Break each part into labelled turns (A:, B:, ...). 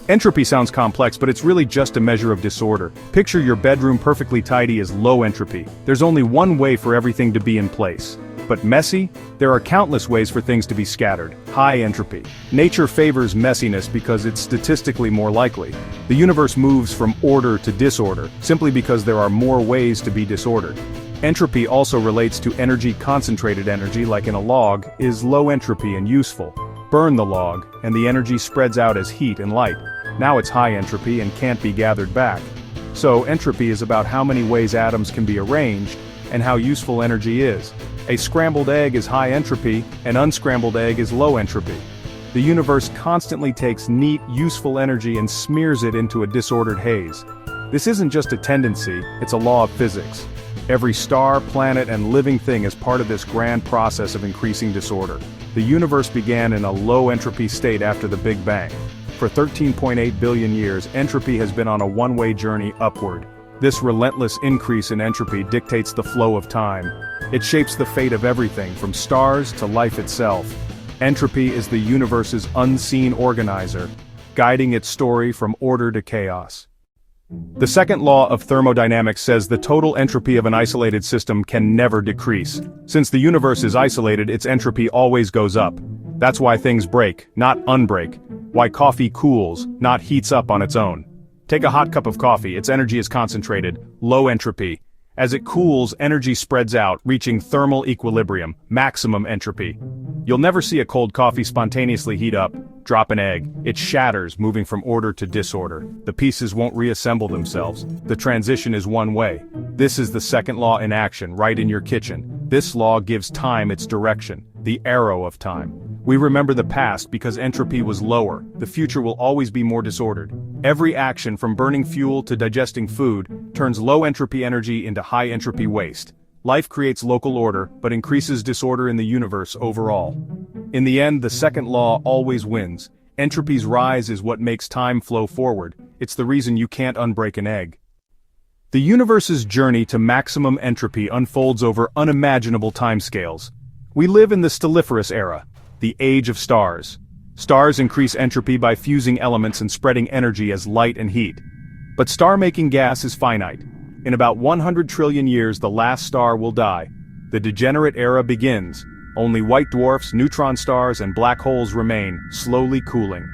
A: Entropy sounds complex, but it's really just a measure of disorder. Picture your bedroom perfectly tidy as low entropy. There's only one way for everything to be in place. But messy? There are countless ways for things to be scattered. High entropy. Nature favors messiness because it's statistically more likely. The universe moves from order to disorder, simply because there are more ways to be disordered. Entropy also relates to energy. Concentrated energy, like in a log, is low entropy and useful. Burn the log, and the energy spreads out as heat and light. Now it's high entropy and can't be gathered back. So entropy is about how many ways atoms can be arranged, and how useful energy is. A scrambled egg is high entropy, an unscrambled egg is low entropy. The universe constantly takes neat, useful energy and smears it into a disordered haze. This isn't just a tendency, it's a law of physics. Every star, planet, and living thing is part of this grand process of increasing disorder. The universe began in a low entropy state after the Big Bang. For 13.8 billion years, entropy has been on a one-way journey upward. This relentless increase in entropy dictates the flow of time. It shapes the fate of everything, from stars to life itself. Entropy is the universe's unseen organizer, guiding its story from order to chaos. The second law of thermodynamics says the total entropy of an isolated system can never decrease. Since the universe is isolated, its entropy always goes up. That's why things break, not unbreak. Why coffee cools, not heats up on its own. Take a hot cup of coffee, its energy is concentrated, low entropy. As it cools, energy spreads out, reaching thermal equilibrium, maximum entropy. You'll never see a cold coffee spontaneously heat up. Drop an egg. It shatters, moving from order to disorder. The pieces won't reassemble themselves. The transition is one way. This is the second law in action, right in your kitchen. This law gives time its direction, the arrow of time. We remember the past because entropy was lower. The future will always be more disordered. Every action, from burning fuel to digesting food, turns low entropy energy into high entropy waste. Life creates local order, but increases disorder in the universe overall. In the end, the second law always wins. Entropy's rise is what makes time flow forward. It's the reason you can't unbreak an egg. The universe's journey to maximum entropy unfolds over unimaginable timescales. We live in the stelliferous era, the age of stars. Stars increase entropy by fusing elements and spreading energy as light and heat. But star-making gas is finite. In about 100 trillion years, the last star will die. The degenerate era begins. Only white dwarfs, neutron stars, and black holes remain, slowly cooling.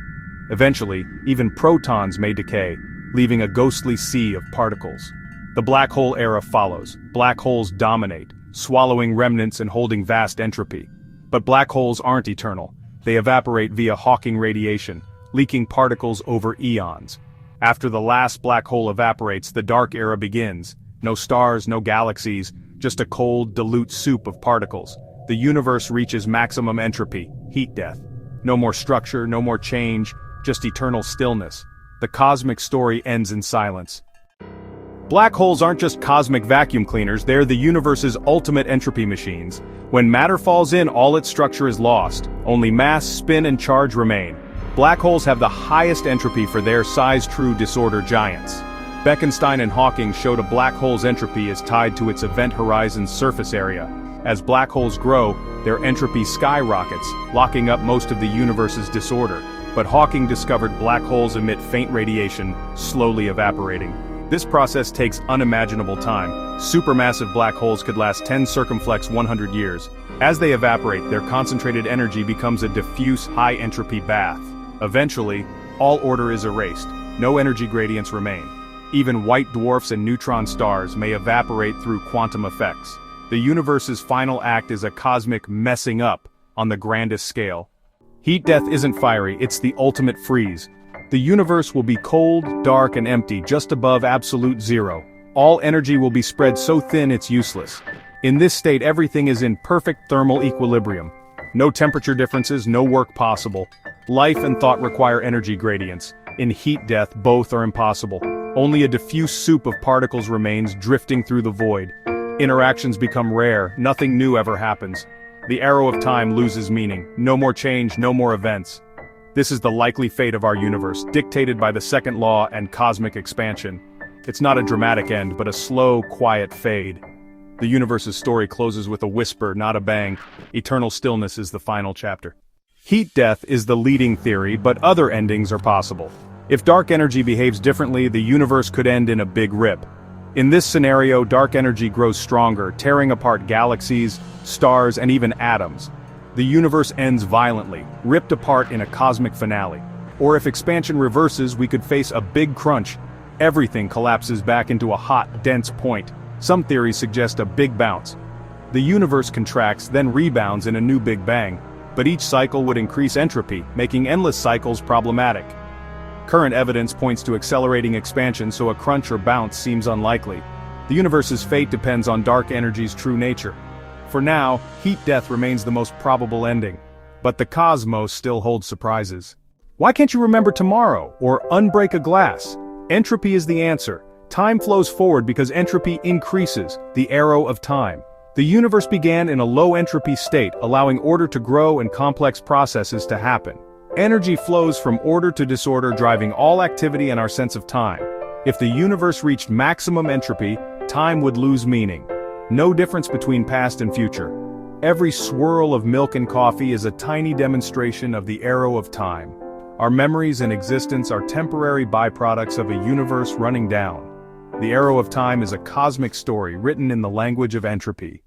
A: Eventually, even protons may decay, leaving a ghostly sea of particles. The black hole era follows. Black holes dominate, swallowing remnants and holding vast entropy. But black holes aren't eternal. They evaporate via Hawking radiation, leaking particles over eons. After the last black hole evaporates, the dark era begins. No stars, no galaxies, just a cold, dilute soup of particles. The universe reaches maximum entropy, heat death. No more structure, no more change, just eternal stillness. The cosmic story ends in silence. Black holes aren't just cosmic vacuum cleaners, they're the universe's ultimate entropy machines. When matter falls in, all its structure is lost. Only mass, spin, and charge remain. Black holes have the highest entropy for their size, true disorder giants. Bekenstein and Hawking showed a black hole's entropy is tied to its event horizon's surface area. As black holes grow, their entropy skyrockets, locking up most of the universe's disorder. But Hawking discovered black holes emit faint radiation, slowly evaporating. This process takes unimaginable time. Supermassive black holes could last 10 circumflex 100 years. As they evaporate, their concentrated energy becomes a diffuse, high-entropy bath. Eventually, all order is erased. No energy gradients remain. Even white dwarfs and neutron stars may evaporate through quantum effects. The universe's final act is a cosmic messing up on the grandest scale. Heat death isn't fiery, it's the ultimate freeze. The universe will be cold, dark, and empty, just above absolute zero. All energy will be spread so thin it's useless. In this state, everything is in perfect thermal equilibrium. No temperature differences, no work possible. Life and thought require energy gradients. In heat death, both are impossible. Only a diffuse soup of particles remains, drifting through the void. Interactions become rare, nothing new ever happens. The arrow of time loses meaning. No more change, no more events. This is the likely fate of our universe, dictated by the second law and cosmic expansion. It's not a dramatic end, but a slow, quiet fade. The universe's story closes with a whisper, not a bang. Eternal stillness is the final chapter. Heat death is the leading theory, but other endings are possible. If dark energy behaves differently, the universe could end in a big rip. In this scenario, dark energy grows stronger, tearing apart galaxies, stars, and even atoms. The universe ends violently, ripped apart in a cosmic finale. Or if expansion reverses, we could face a big crunch. Everything collapses back into a hot, dense point. Some theories suggest a big bounce. The universe contracts, then rebounds in a new Big Bang, but each cycle would increase entropy, making endless cycles problematic. Current evidence points to accelerating expansion, so a crunch or bounce seems unlikely. The universe's fate depends on dark energy's true nature. For now, heat death remains the most probable ending. But the cosmos still holds surprises. Why can't you remember tomorrow, or unbreak a glass? Entropy is the answer. Time flows forward because entropy increases, the arrow of time. The universe began in a low entropy state, allowing order to grow and complex processes to happen. Energy flows from order to disorder, driving all activity and our sense of time. If the universe reached maximum entropy, time would lose meaning. No difference between past and future. Every swirl of milk and coffee is a tiny demonstration of the arrow of time. Our memories and existence are temporary byproducts of a universe running down. The arrow of time is a cosmic story written in the language of entropy.